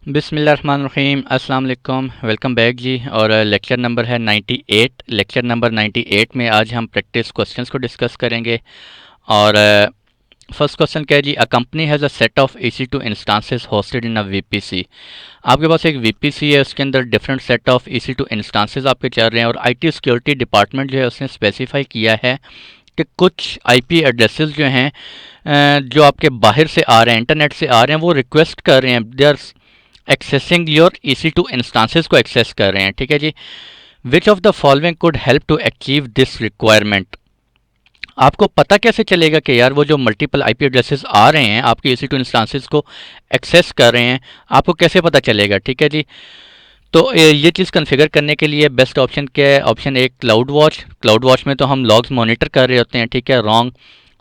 बिस्मिल्लाहिर्रहमानिर्रहीम, अस्सलाम वालेकुम, वेलकम बैक जी। और लेक्चर नंबर है 98। लेक्चर नंबर 98 में आज हम प्रैक्टिस क्वेश्चंस को डिस्कस करेंगे। और फर्स्ट क्वेश्चन क्या है जी, a company has a set of EC2 instances hosted in a VPC। आपके पास एक VPC है, उसके अंदर different set of EC2 instances आपके चल रहे हैं और IT सिक्योरिटी डिपार्टमेंट जो है उसने स्पेसिफाई किया है कि कुछ IP एड्रेसेस जो हैं जो आपके बाहर से आ रहे हैं, इंटरनेट से आ रहे हैं, वो रिक्वेस्ट कर रहे हैं, they are accessing your EC2 instances को एक्सेस कर रहे हैं। ठीक है जी। Which of the following could help to achieve this requirement. आपको पता कैसे चलेगा कि यार वो जो मल्टीपल IP एड्रेसेस आ रहे हैं आपके EC2 इंस्टांसेस को एक्सेस कर रहे हैं, आपको कैसे पता चलेगा। ठीक है जी। तो ये चीज़ कन्फिगर करने के लिए बेस्ट ऑप्शन क्या है? Option A cloud watch. Cloud watch में तो हम लॉग्स मॉनिटर कर रहे होते हैं। ठीक है, रॉन्ग।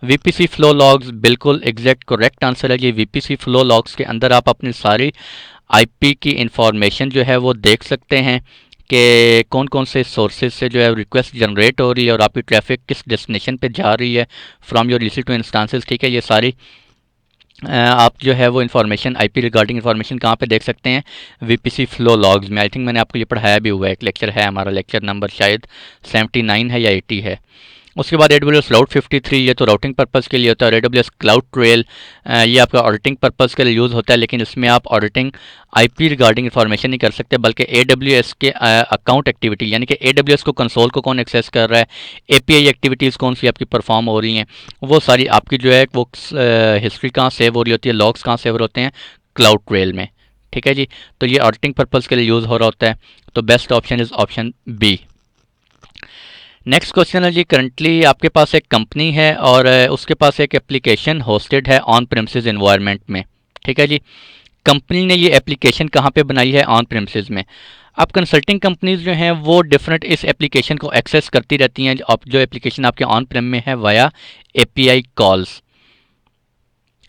VPC फ्लो लॉग्स बिल्कुल एग्जैक्ट करेक्ट आंसर है जी। VPC फ्लो लॉग्स के अंदर आप अपनी सारी IP की इंफॉर्मेशन जो है वो देख सकते हैं कि कौन कौन से सोर्सेज से जो है रिक्वेस्ट जनरेट हो रही है और आपकी ट्रैफिक किस डेस्टिनेशन पे जा रही है फ्रॉम योर EC2 इंस्टांसेस। ठीक है, ये सारी आप जो है वो इन्फॉर्मेशन IP रिगार्डिंग इन्फॉर्मेशन कहाँ पे देख सकते हैं? VPC फ्लो लॉग्स में। आई थिंक मैंने आपको ये पढ़ाया भी हुआ है, एक लेक्चर है हमारा, लेक्चर नंबर शायद 79 है या 80 है। उसके बाद AWS क्लाउड 53, ये तो राउटिंग पर्पज़ के लिए होता है। और AWS क्लाउड ट्रेल ये आपका ऑडिटिंग पर्पज़ के लिए यूज़ होता है, लेकिन इसमें आप ऑडिटिंग IP रिगार्डिंग इन्फॉर्मेशन नहीं कर सकते, बल्कि AWS के अकाउंट एक्टिविटी, यानी कि AWS को कंसोल को कौन एक्सेस कर रहा है, API एक्टिविटीज़ कौन सी आपकी परफॉर्म हो रही हैं, वो सारी आपकी जो है वो हिस्ट्री कहाँ सेव हो रही होती है, लॉग्स कहाँ सेव होते हैं? क्लाउड ट्रेल में। ठीक है जी। तो ये ऑडिटिंग पर्पज़ के लिए यूज़ हो रहा होता है। तो best option is option B. Next question है जी, करंटली आपके पास एक कंपनी है और उसके पास एक एप्लीकेशन होस्टेड है ऑन प्रेमिसेस एनवायरनमेंट में। ठीक है जी। कंपनी ने ये एप्लीकेशन कहाँ पे बनाई है? ऑन प्रेमिसेस में। अब कंसल्टिंग कंपनीज जो हैं वो डिफरेंट इस एप्लीकेशन को एक्सेस करती रहती हैं, जो एप्लीकेशन आपके ऑन प्रेम में है, via API calls.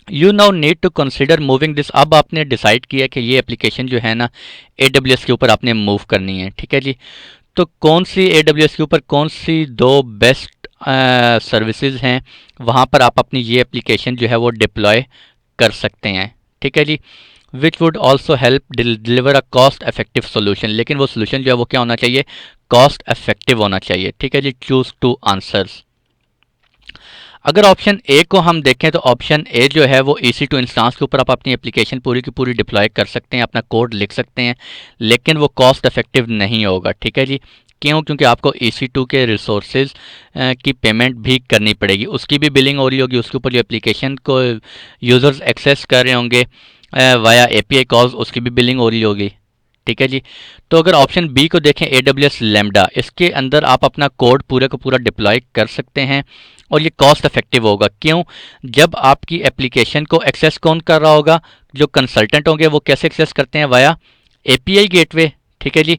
You now need to consider moving this. अब आपने डिसाइड किया कि ये एप्लीकेशन जो है ना AWS के ऊपर आपने मूव करनी है। ठीक है जी। तो कौन सी AWS के ऊपर कौन सी दो बेस्ट सर्विसेज हैं, वहाँ पर आप अपनी ये एप्लीकेशन जो है वो डिप्लॉय कर सकते हैं। ठीक है जी। Which would also help deliver a cost effective solution. लेकिन वो सोल्यूशन जो है वो क्या होना चाहिए? कॉस्ट इफेक्टिव होना चाहिए। ठीक है जी। Choose two answers. अगर ऑप्शन ए को हम देखें तो ऑप्शन ए जो है वो EC2 इंस्टांस के ऊपर आप अपनी एप्लीकेशन पूरी की पूरी डिप्लॉय कर सकते हैं, अपना कोड लिख सकते हैं, लेकिन वो कॉस्ट इफेक्टिव नहीं होगा। ठीक है जी। क्यों? क्योंकि आपको EC2 के रिसोर्सेज की पेमेंट भी करनी पड़ेगी, उसकी भी बिलिंग हो रही होगी, उसके ऊपर जो एप्लीकेशन को यूज़र्स एक्सेस कर रहे होंगे वाया API कॉल्स, उसकी भी बिलिंग हो रही होगी। ठीक है जी। तो अगर ऑप्शन बी को देखें, AWS लैम्बडा, इसके अंदर आप अपना कोड पूरे का पूरा डिप्लॉय कर सकते हैं और ये कॉस्ट इफेक्टिव होगा। क्यों? जब आपकी एप्लीकेशन को एक्सेस कौन कर रहा होगा? जो कंसल्टेंट होंगे वो कैसे एक्सेस करते हैं? Via API gateway. ठीक है जी।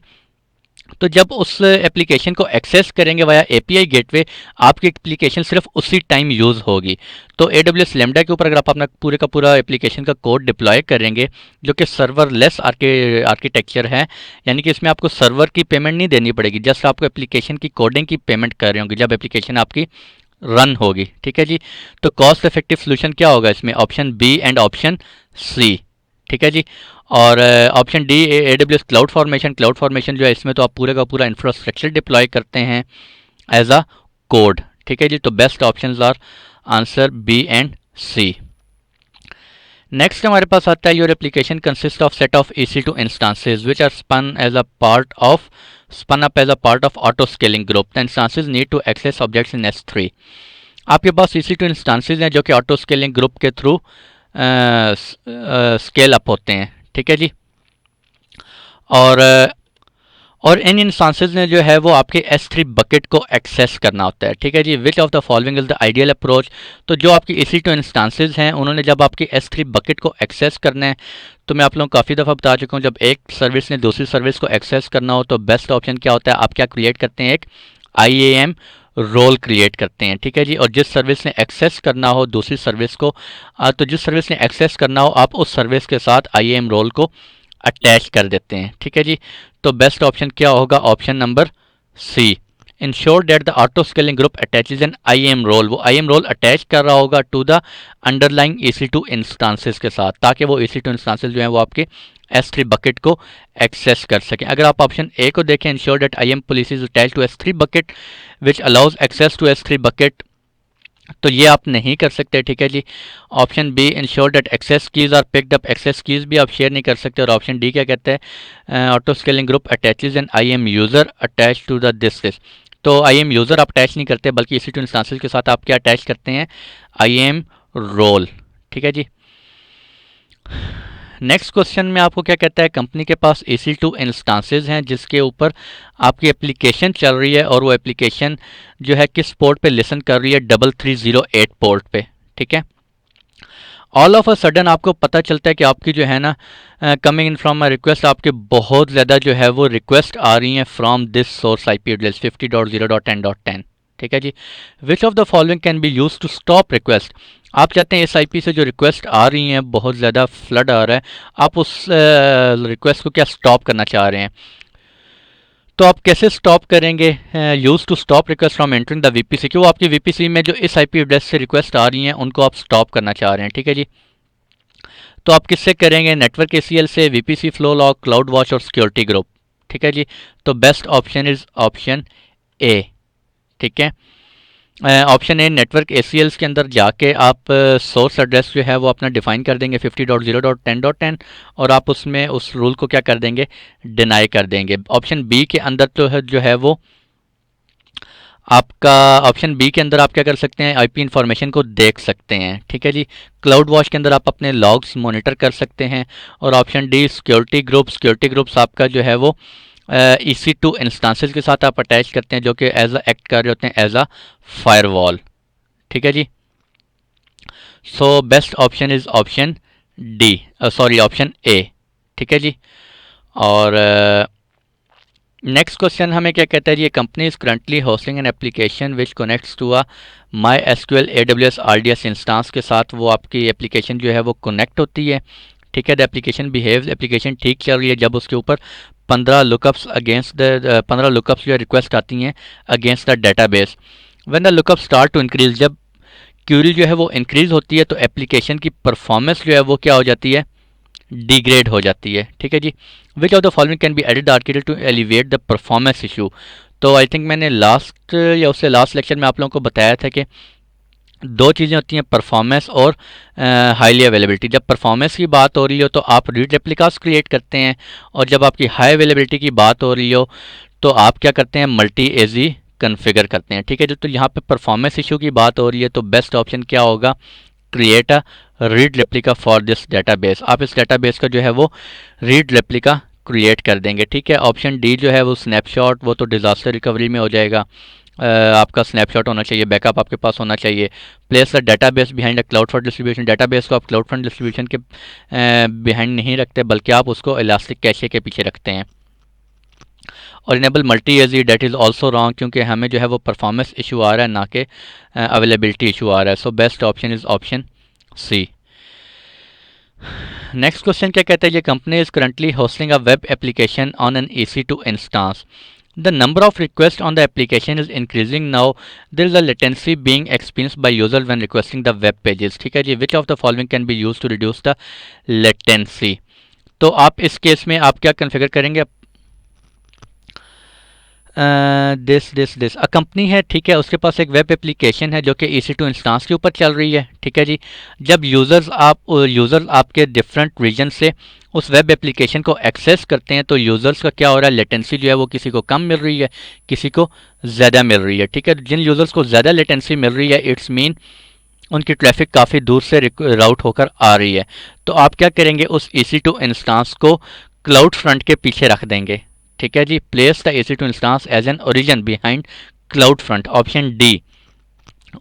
तो जब उस एप्लीकेशन को एक्सेस करेंगे वाया API गेटवे, आपकी एप्लीकेशन सिर्फ उसी टाइम यूज़ होगी। तो AWS लैम्बडा के ऊपर अगर आप अपना पूरे का पूरा एप्लीकेशन का कोड डिप्लॉय करेंगे, जो कि सर्वरलेस आर्किटेक्चर है, यानी कि इसमें आपको सर्वर की पेमेंट नहीं देनी पड़ेगी, जस्ट आपको एप्लीकेशन की कोडिंग की पेमेंट कर रहे होंगे जब एप्लीकेशन आपकी रन होगी। ठीक है जी। तो कॉस्ट इफेक्टिव सोल्यूशन क्या होगा इसमें? Option B and option C. ठीक है जी। और option D AWS cloud formation. Cloud formation जो है इसमें तो आप पूरे का पूरा इंफ्रास्ट्रक्चर डिप्लॉय करते हैं एज अ कोड। ठीक है जी। तो best options are answer B and C. Next हमारे पास आता है, your application consist of set of EC2 instances which are spun up as a part of auto scaling group. The instances need to access objects in S3. आपके पास EC2 instances हैं जो कि auto scaling group के through scale up होते हैं। ठीक है जी। और और इन इंस्टांसेस ने जो है वो आपके S3 बकेट को एक्सेस करना होता है। ठीक है जी। Which of the following is the ideal approach. तो जो आपकी EC2 इंस्टांसेस हैं उन्होंने जब आपकी S3 बकेट को एक्सेस करना है, तो मैं आप लोगों को काफ़ी दफ़ा बता चुका हूँ, जब एक सर्विस ने दूसरी सर्विस को एक्सेस करना हो तो बेस्ट ऑप्शन क्या होता है? आप क्या क्रिएट करते हैं? एक IAM रोल क्रिएट करते हैं। ठीक है जी। और जिस सर्विस ने एक्सेस करना हो दूसरी सर्विस को, तो जिस सर्विस ने एक्सेस करना हो आप उस सर्विस के साथ IAM रोल को अटैच कर देते हैं। ठीक है जी। तो बेस्ट ऑप्शन क्या होगा? Option number C, ensure that the auto scaling group attaches an IAM role, वो IAM रोल अटैच कर रहा होगा to the underlying EC2 instances के साथ, ताकि वो EC2 इंस्टांसेस जो हैं वो आपके S3 बकेट को एक्सेस कर सकें। अगर आप ऑप्शन ए को देखें, ensure that IAM policy is attach to S3 bucket which allows access to S3 bucket, तो ये आप नहीं कर सकते, ठीक है जी। Option B, ensure that access keys are picked up, access keys भी आप शेयर नहीं कर सकते। और ऑप्शन डी क्या कहता है, auto scaling group attaches an IAM user attach to the this. तो IAM यूज़र आप अटैच नहीं करते, बल्कि EC2 इंस्टांसेस के साथ आप क्या अटैच करते हैं, IAM रोल, ठीक है जी। नेक्स्ट क्वेश्चन में आपको क्या कहता है, कंपनी के पास EC2 इंस्टांसेस हैं जिसके ऊपर आपकी एप्लीकेशन चल रही है, और वो एप्लीकेशन जो है किस पोर्ट पे लिसन कर रही है, 3308 पोर्ट पे, ठीक है। ऑल ऑफ अ सडन आपको पता चलता है कि आपकी जो है ना coming in from a request, आपके बहुत ज़्यादा जो है वो रिक्वेस्ट आ रही हैं from this source IP address 50.0.10.10, ठीक है जी। Which of the following can be use to stop request, आप चाहते हैं इस IP से जो रिक्वेस्ट आ रही हैं, बहुत ज़्यादा फ्लड आ रहा है, आप उस रिक्वेस्ट को क्या स्टॉप करना चाह रहे हैं, तो आप कैसे स्टॉप करेंगे, use to stop request from entering the VPC, कि वो आपकी VPC में जो इस IP एड्रेस से रिक्वेस्ट आ रही हैं उनको आप स्टॉप करना चाह रहे हैं, ठीक है जी। तो आप किससे करेंगे, नेटवर्क ACL से, VPC flow log, cloud watch और सिक्योरिटी ग्रुप, ठीक है जी। तो best option is option A, ठीक है। ऑप्शन ए, नेटवर्क ACL के अंदर जाके आप सोर्स एड्रेस जो है वो अपना डिफाइन कर देंगे 50.0.10.10, और आप उसमें उस रूल को क्या कर देंगे, डिनाई कर देंगे। ऑप्शन बी के अंदर तो है जो है वो आपका, ऑप्शन बी के अंदर आप क्या कर सकते हैं, IP इंफॉर्मेशन को देख सकते हैं, ठीक है जी। क्लाउड वॉच के अंदर आप अपने लॉग्स मॉनिटर कर सकते हैं। और ऑप्शन डी, सिक्योरिटी ग्रुप्स आपका जो है वो EC2 इंस्टांसेस के साथ आप अटैच करते हैं, जो कि एज अ एक्ट कर रहे होते हैं एज अ फायरवॉल, ठीक है जी। So best option is option D, sorry option A, ठीक है जी। और नेक्स्ट क्वेश्चन हमें क्या कहता है जी, ये company is currently hosting an application which connects to a MySQL AWS RDS instance के साथ, वो आपकी एप्लीकेशन जो है वो कनेक्ट होती है, ठीक है। द एप्लीकेशन बिहेव्स, एप्लीकेशन ठीक चल रही है जब उसके ऊपर 15 लुकअप्स अगेंस्ट द 15 लुकअप्स जो रिक्वेस्ट आती हैं against the database. When the lookup start to increase, जब क्यूरी जो है वो इंक्रीज होती है तो एप्लीकेशन की परफॉर्मेंस जो है वो क्या हो जाती है, डिग्रेड हो जाती है, ठीक है जी। Which of the following can be added article to elevate the performance issue, तो आई थिंक मैंने लास्ट या उससे लास्ट लेक्चर में आप लोगों को बताया था कि दो चीज़ें होती हैं, परफॉर्मेंस और हाईली अवेलेबिलिटी। जब परफॉर्मेंस की बात हो रही हो तो आप रीड रेप्लिकास क्रिएट करते हैं, और जब आपकी हाई अवेलेबिलिटी की बात हो रही हो तो आप क्या करते हैं, मल्टी AZ कन्फिगर करते हैं, ठीक है। तो यहाँ पे परफॉर्मेंस इशू की बात हो रही है तो बेस्ट ऑप्शन क्या होगा, create a read replica for this database, आप इस डेटाबेस का जो है वो रीड रेप्लिका क्रिएट कर देंगे, ठीक है। ऑप्शन डी जो है वो स्नैपशॉट, वो तो डिज़ास्टर रिकवरी में हो जाएगा, आपका स्नैपशॉट होना चाहिए, बैकअप आपके पास होना चाहिए। Place the database behind a cloud for distribution, database को आप क्लाउड फॉर डिस्ट्रीब्यूशन के बिहाइंड नहीं रखते, बल्कि आप उसको इलास्टिक कैशे के पीछे रखते हैं। और enable multi AZ, that is also wrong, क्योंकि हमें जो है वो परफॉर्मेंस इशू आ रहा है, ना कि अवेलेबिलिटी इशू आ रहा है। So best option is option C. Next question क्या कहता है, ये company is currently hosting a web application on an EC2 instance, the number of requests on the application is increasing now, there is a latency being experienced by user when requesting the web pages, ठीक है जी। which of the following can be used to reduce the latency, तो आप इस case में आप क्या configure करेंगे, this a company है, ठीक है, उसके पास एक वेब एप्लीकेशन है जो कि EC2 इंस्टांस के ऊपर चल रही है, ठीक है जी। जब यूज़र्स आपके डिफरेंट रीजन से उस वेब एप्लीकेशन को एक्सेस करते हैं तो यूज़र्स का क्या हो रहा है, लेटेंसी जो है वो किसी को कम मिल रही है, किसी को ज़्यादा मिल रही है, ठीक है। जिन यूज़र्स को ज़्यादा लेटेंसी मिल रही है, इट्स मीन उनकी ट्रैफिक काफ़ी दूर से राउट होकर आ रही है, तो आप क्या करेंगे, उस EC2 इंस्टांस को क्लाउड फ्रंट के पीछे रख देंगे, ठीक है जी। Place the EC2 instance as an origin behind CloudFront, option D.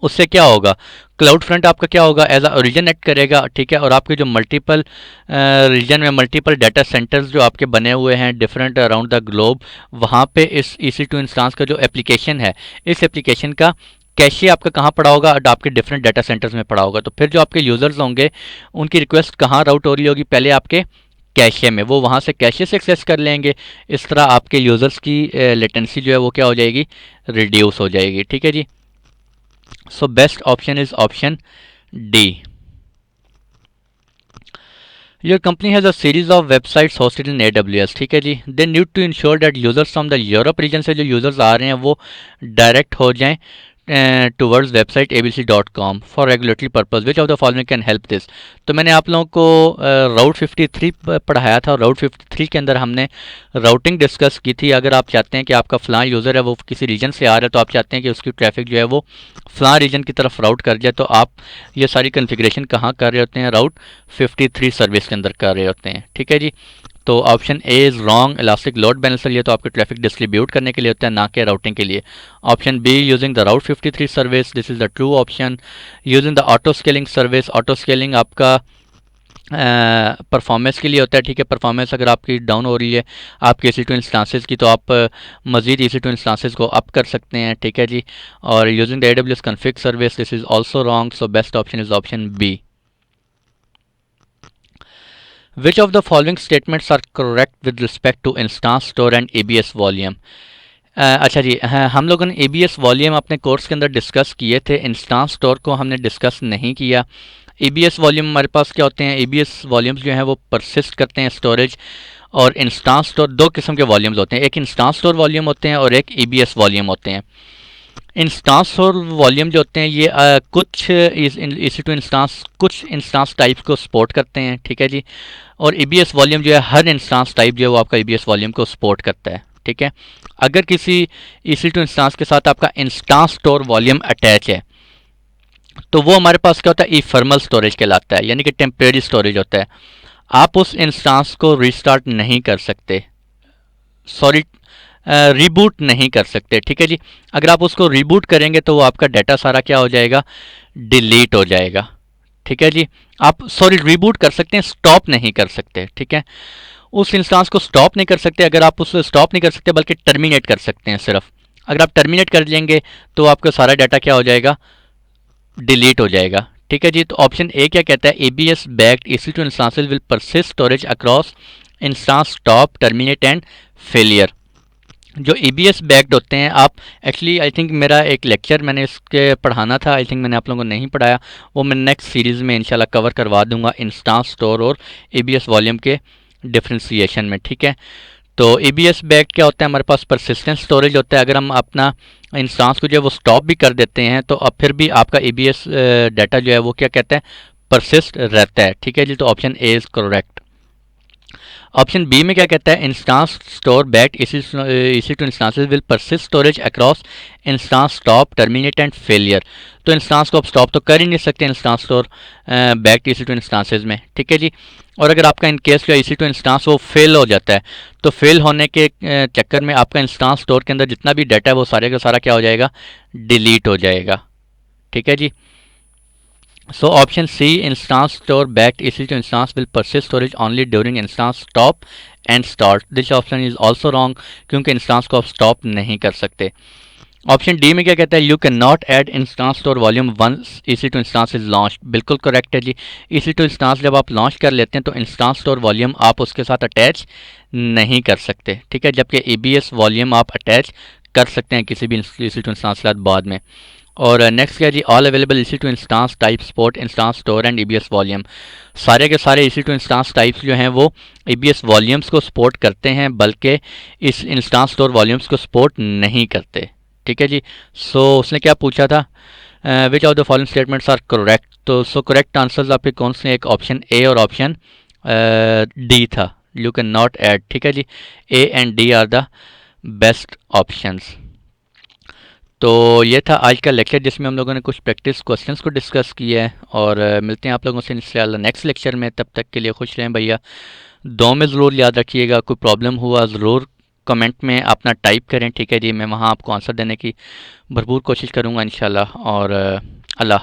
उससे क्या होगा, क्लाउड फ्रंट आपका क्या होगा, एज अ ओरिजिन एक्ट करेगा, ठीक है। और आपके जो मल्टीपल रीजन में मल्टीपल डाटा सेंटर्स जो आपके बने हुए हैं डिफरेंट अराउंड द ग्लोब, वहाँ पे इस EC2 इंस्टांस का जो एप्लीकेशन है, इस एप्लीकेशन का कैशे आपका कहाँ पड़ा होगा, आपके डिफरेंट डाटा सेंटर्स में पड़ा होगा। तो फिर जो आपके यूज़र्स होंगे उनकी रिक्वेस्ट कहाँ राउट हो रही होगी, पहले आपके कैशे में, वो वहाँ से कैशे से एक्सेस कर लेंगे। इस तरह आपके यूज़र्स की लेटेंसी जो है वो क्या हो जाएगी, रिड्यूस हो जाएगी। ठीक है जी। So best option is option D. Your company has a series of websites hosted in AWS। ठीक है जी। They need to ensure that users from the Europe region से जो यूजर्स आ रहे हैं वो डायरेक्ट हो जाएं towards website abc.com for regulatory purpose, which of the following can help this. तो मैंने आप लोगों को राउट 53 पढ़ाया था। राउट 53 के अंदर हमने राउटिंग डिस्कस की थी। अगर आप चाहते हैं कि आपका फ़लाँ यूज़र है वो किसी रीजन से आ रहा है, तो आप चाहते हैं कि उसकी ट्रैफिक जो है वो फ़लाँ रीजन की तरफ राउट कर जाए, तो आप ये सारी कन्फिग्रेशन कहाँ कर रहे होते हैं, राउट 53 सर्विस के अंदर कर रहे होते हैं। ठीक है जी। तो option A is wrong. Elastic load balancer ये तो आपके ट्रैफिक डिस्ट्रीब्यूट करने के लिए होता है, ना कि राउटिंग के लिए। Option be using the route 53 service, this is the true option. Using the auto scaling service, auto scaling आपका परफॉर्मेंस के लिए होता है। ठीक है। परफॉर्मेंस अगर आपकी डाउन हो रही है आपके EC2 इंस्टांसेस की, तो आप मज़ीद EC2 इंस्टांसेस को अप कर सकते हैं। ठीक है जी। और using the AWS config service, this is also wrong. So best option is option B. Which of the following statements are correct with respect to instance store and ABS volume? अच्छा जी, हाँ, हम लोगों ने ABS वॉल्यूम अपने course के अंदर discuss किए थे। इंस्टांस स्टोर को हमने डिस्कस नहीं किया। ABS वॉल्यूम हमारे पास क्या होते हैं, ABS वॉल्यूम्स जो हैं वो परसिस्ट करते हैं स्टोरेज, और इंस्टांस स्टोर दो किस्म के वॉल्यूम्स होते हैं, एक इंस्टांस स्टोर वॉल्यूम होते हैं और एक ABS वॉल्यूम होते हैं। इंस्टांस और वॉल्यूम जो होते हैं ये कुछ EC2 इंस्टांस कुछ इंस्टांस टाइप्स को सपोर्ट करते हैं। ठीक है जी। और ABS वॉल्यूम जो है हर इंस्टांस टाइप जो है वो आपका ABS वॉल्यूम को सपोर्ट करता है। ठीक है। अगर किसी EC2 इंस्टांस के साथ आपका इंस्टांस स्टोर वॉल्यूम अटैच है, तो वो हमारे पास क्या होता है, इफर्मल स्टोरेज कहलाता है, यानी कि टेम्परेरी स्टोरेज होता है। आप उस इंस्टांस को रीस्टार्ट नहीं कर सकते, सॉरी रीबूट नहीं कर सकते। ठीक है जी। अगर आप उसको रीबूट करेंगे तो वो आपका डाटा सारा क्या हो जाएगा, डिलीट हो जाएगा। ठीक है जी। आप सॉरी रीबूट कर सकते हैं, स्टॉप नहीं कर सकते। ठीक है। उस इंस्टांस को स्टॉप नहीं कर सकते। अगर आप उसको स्टॉप नहीं कर सकते बल्कि टर्मिनेट कर सकते हैं सिर्फ। अगर आप टर्मिनेट कर लेंगे तो आपका सारा डाटा क्या हो जाएगा, डिलीट हो जाएगा। ठीक है जी। तो ऑप्शन ए क्या कहता है, ABS backed EC2 instances will persist storage across instance stop terminate and failure. जो ABS बैक्ड होते हैं, आप एक्चुअली आई थिंक मेरा एक लेक्चर मैंने इसके पढ़ाना था, आई थिंक मैंने आप लोगों को नहीं पढ़ाया, वो मैं नेक्स्ट सीरीज़ में इंशाल्लाह कवर करवा दूंगा, इंस्टांस स्टोर और ABS वॉल्यूम के डिफ्रेंसीशन में। ठीक है। तो ABS बैक्ड क्या होता है, हमारे पास परसिस्टेंट स्टोरेज होता है। अगर हम अपना इंस्टांस को जो है वो स्टॉप भी कर देते हैं तो अब फिर भी आपका ABS डाटा जो है वो क्या कहता है, परसिस्ट रहता है। ठीक है जी। तो option A is correct. Option B में क्या कहता है, instance store backed EC2 instances will persist storage across instance stop terminate and failure. तो इंस्टांस को आप स्टॉप तो कर ही नहीं सकते instance store backed EC2 instances में। ठीक है जी। और अगर आपका इन केस जो EC2 इंस्टांस वो फेल हो जाता है, तो फेल होने के चक्कर में आपका इंस्टांस स्टोर के अंदर जितना भी डाटा है वो सारे का सारा क्या हो जाएगा, डिलीट हो जाएगा। ठीक है जी। So option C, instance store backed EC2 instance will persist storage only during instance stop and start. This option is also wrong क्योंकि इंस्टांस को आप स्टॉप नहीं कर सकते। ऑप्शन डी में क्या कहता है, you can not add instance store volume once EC2 instance is launch. बिल्कुल करेक्ट है जी। EC2 इंस्टांस जब आप लॉन्च कर लेते हैं तो इंस्टांस स्टोर वॉल्यूम आप उसके साथ अटैच नहीं कर सकते। ठीक है। जबकि ABS वॉल्यूम आप अटैच कर सकते हैं किसी भी EC2 इंस्टांस के साथ बाद में। और नेक्स्ट क्या जी, all available EC2 instance type support instance store and ABS volume. सारे के सारे EC2 इंस्टांस टाइप्स जो हैं वो ABS वॉल्यूम्स को सपोर्ट करते हैं, बल्कि इस इंस्टांस स्टोर वॉल्यूम्स को सपोर्ट नहीं करते। ठीक है जी। सो उसने क्या पूछा था, which of the following statements are correct. तो सो करेक्ट आंसर्स आपके कौन से, एक ऑप्शन ए और ऑप्शन डी था, यू कैन नॉट ऐड। ठीक है जी। A and D are the best options. तो ये था आज का लेक्चर जिसमें हम लोगों ने कुछ प्रैक्टिस क्वेश्चंस को डिस्कस किया है, और मिलते हैं आप लोगों से इंशाल्लाह नेक्स्ट लेक्चर में। तब तक के लिए खुश रहें भैया, दुआ में ज़रूर याद रखिएगा। कोई प्रॉब्लम हुआ ज़रूर कमेंट में अपना टाइप करें। ठीक है जी। मैं वहाँ आपको आंसर देने की भरपूर कोशिश करूँगा इंशाल्लाह। और अल्लाह